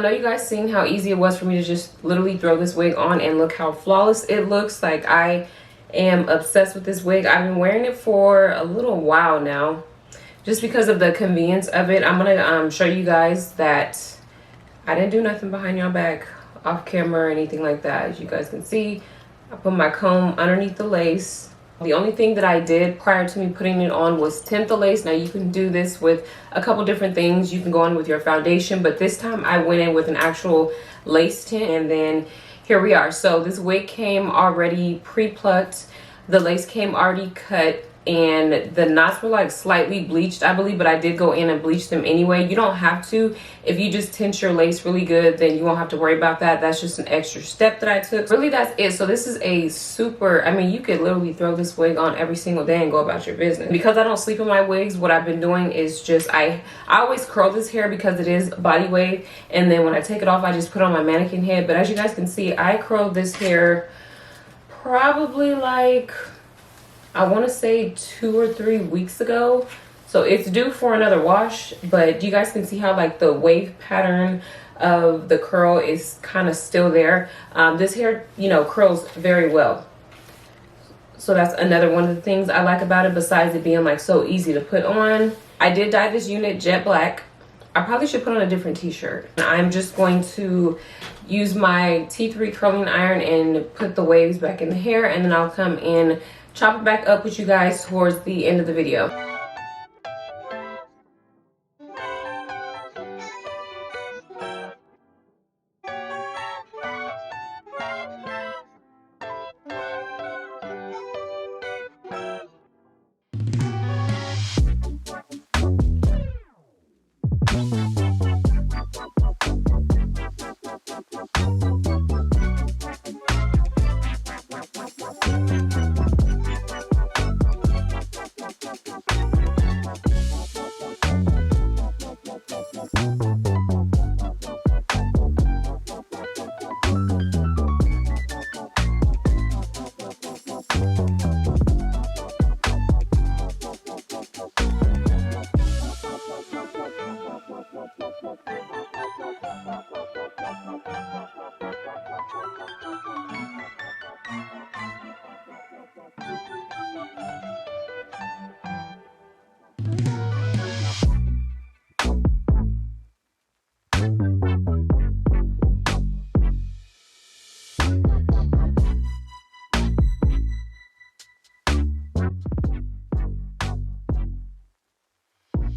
I know you guys seen how easy it was for me to just literally throw this wig on and look how flawless it looks. Like, I am obsessed with this wig. I've been wearing it for a little while now just because of the convenience of it. I'm gonna show you guys that I didn't do nothing behind y'all back off camera or anything like that. As you guys can see, I put my comb underneath the lace. The only thing that I did prior to me putting it on was tint the lace. Now you can do this with a couple different things. You can go on with your foundation, but this time I went in with an actual lace tint, and then here we are. So this wig came already pre-plucked. The lace came already cut, and the knots were like slightly bleached, I believe, but I did go in and bleach them anyway. You don't have to. If you just tint your lace really good, then you won't have to worry about that. That's just an extra step that I took. Really, that's it. So this is a super, I mean, you could literally throw this wig on every single day and go about your business. Because I don't sleep in my wigs, what I've been doing is just, I always curl this hair because it is body wave, and then when I take it off, I just put on my mannequin head. But as you guys can see, I curled this hair probably like, I want to say 2 or 3 weeks ago. So it's due for another wash, but you guys can see how like the wave pattern of the curl is kind of still there. This hair, you know, curls very well. So that's another one of the things I like about it, besides it being like so easy to put on. I did dye this unit jet black. I probably should put on a different t-shirt. I'm just going to use my T3 curling iron and put the waves back in the hair, and then I'll come in, chop it back up with you guys towards the end of the video.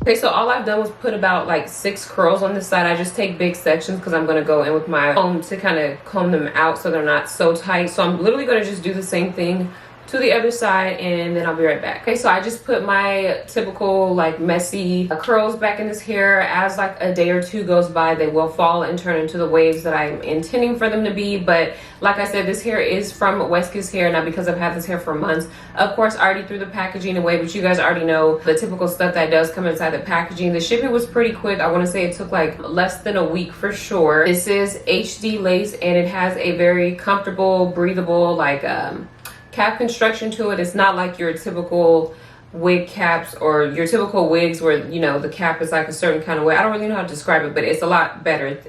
Okay, so all I've done was put about like 6 curls on this side. I just take big sections because I'm going to go in with my comb to kind of comb them out so they're not so tight. So I'm literally going to just do the same thing to the other side, and then I'll be right back. Okay, so I just put my typical like messy curls back in this hair. As like a day or two goes by, they will fall and turn into the waves that I'm intending for them to be. But like I said, this hair is from WestKiss Hair. Now, because I've had this hair for months, of course I already threw the packaging away, but you guys already know the typical stuff that does come inside the packaging. The shipping was pretty quick. I want to say it took like less than a week for sure. This is HD lace, and it has a very comfortable, breathable like cap construction to it. It's not like your typical wig caps or your typical wigs where, you know, the cap is like a certain kind of way. I don't really know how to describe it, but it's a lot better.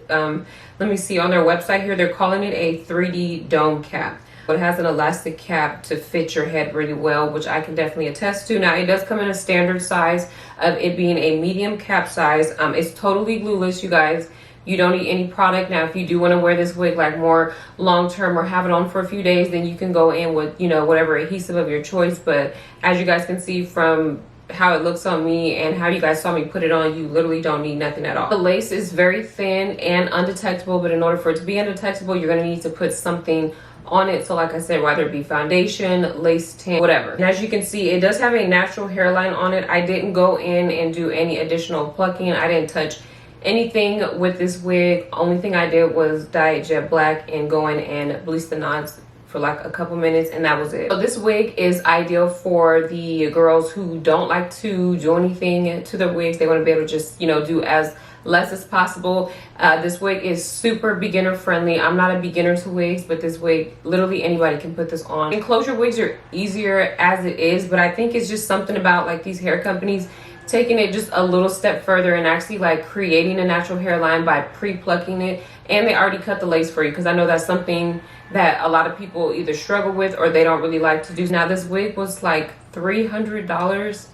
Let me see, on their website here, they're calling it a 3D dome cap. It has an elastic cap to fit your head really well, which I can definitely attest to. Now, it does come in a standard size of it being a medium cap size. It's totally glueless, you guys. You don't need any product. Now, if you do want to wear this wig like more long term or have it on for a few days, then you can go in with, you know, whatever adhesive of your choice. But as you guys can see from how it looks on me and how you guys saw me put it on, you literally don't need nothing at all. The lace is very thin and undetectable, but in order for it to be undetectable, you're going to need to put something on it. So like I said, whether it be foundation, lace tint, whatever. And as you can see, it does have a natural hairline on it. I didn't go in and do any additional plucking. I didn't touch anything with this wig. Only thing I did was dye it jet black and go in and bleach the knots for like a couple minutes, and that was it. So this wig is ideal for the girls who don't like to do anything to their wigs. They want to be able to just, you know, do as less as possible. This wig is super beginner friendly. I'm not a beginner to wigs, but this wig, literally anybody can put this on. Enclosure wigs are easier as it is, but I think it's just something about like these hair companies, taking it just a little step further and actually like creating a natural hairline by pre-plucking it. And they already cut the lace for you, because I know that's something that a lot of people either struggle with or they don't really like to do. Now this wig was like $300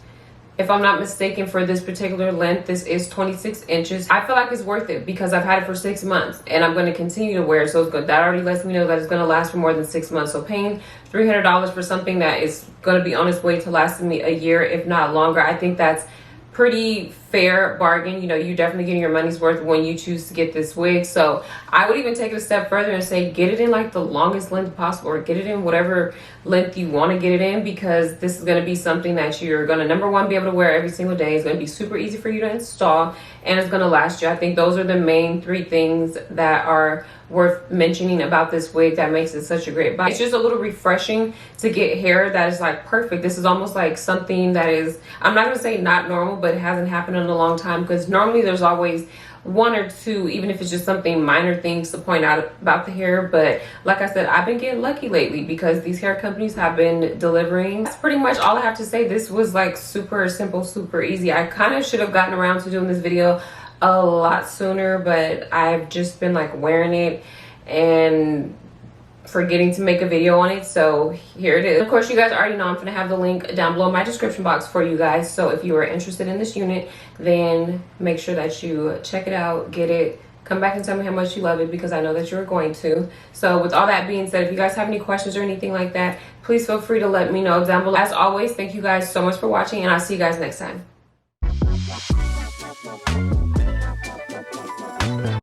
if I'm not mistaken for this particular length. This is 26 inches. I feel like it's worth it because I've had it for 6 months and I'm going to continue to wear it. So it's good. That already lets me know that it's going to last for more than 6 months. So paying $300 for something that is going to be on its way to lasting me a year, if not longer, I think that's pretty fair bargain. You know, you're definitely getting your money's worth when you choose to get this wig. So I would even take it a step further and say get it in like the longest length possible, or get it in whatever length you want to get it in, because this is going to be something that you're going to, number one, be able to wear every single day. It's going to be super easy for you to install, and it's going to last you. I think those are the main 3 things that are worth mentioning about this wig that makes it such a great buy. It's just a little refreshing to get hair that is like perfect. This is almost like something that is, I'm not going to say not normal, but it hasn't happened in a long time, because normally there's always 1 or 2, even if it's just something minor things to point out about the hair. But like I said, I've been getting lucky lately because these hair companies have been delivering. That's pretty much all I have to say. This was like super simple, super easy. I kind of should have gotten around to doing this video a lot sooner, but I've just been like wearing it and forgetting to make a video on it. So here it is. Of course, you guys already know I'm gonna have the link down below in my description box for you guys. So if you are interested in this unit, then make sure that you check it out, get it, come back and tell me how much you love it, because I know that you're going to. So with all that being said, if you guys have any questions or anything like that, please feel free to let me know down below. As always, thank you guys so much for watching, and I'll see you guys next time.